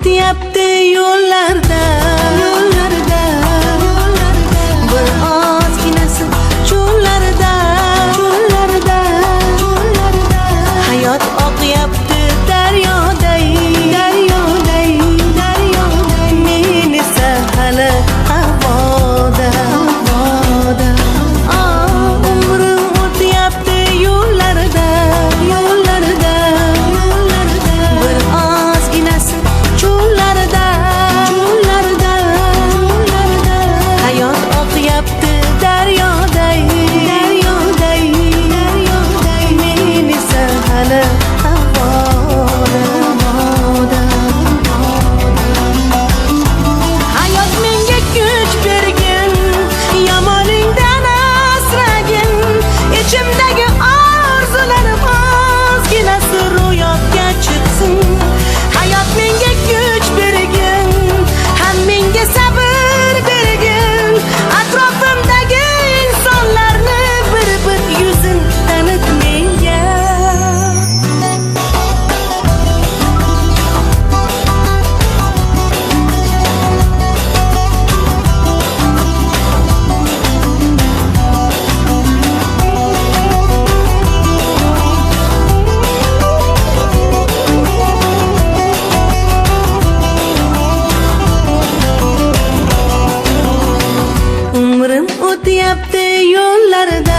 o'tyapti yo'llarda, bir ozginasi cho'llarda, hayot oqyapti daryoday, men esa hali havoda. Umrim o'tyapti yo'llarda, bir ozginasi cho'llarda, hayot oqyapti daryoday, men esa hali havoda. Hayot menga kuch bergin, yomoningdan asragin, ichimdagi orzularim ozginasi ro'yobga chiqsin. Hayot menga kuch bergin, ham menga sabr bergin, atrofimdagi insonlarni bir yuzin tanit menga. Umrim o'tyapti yo'llarda,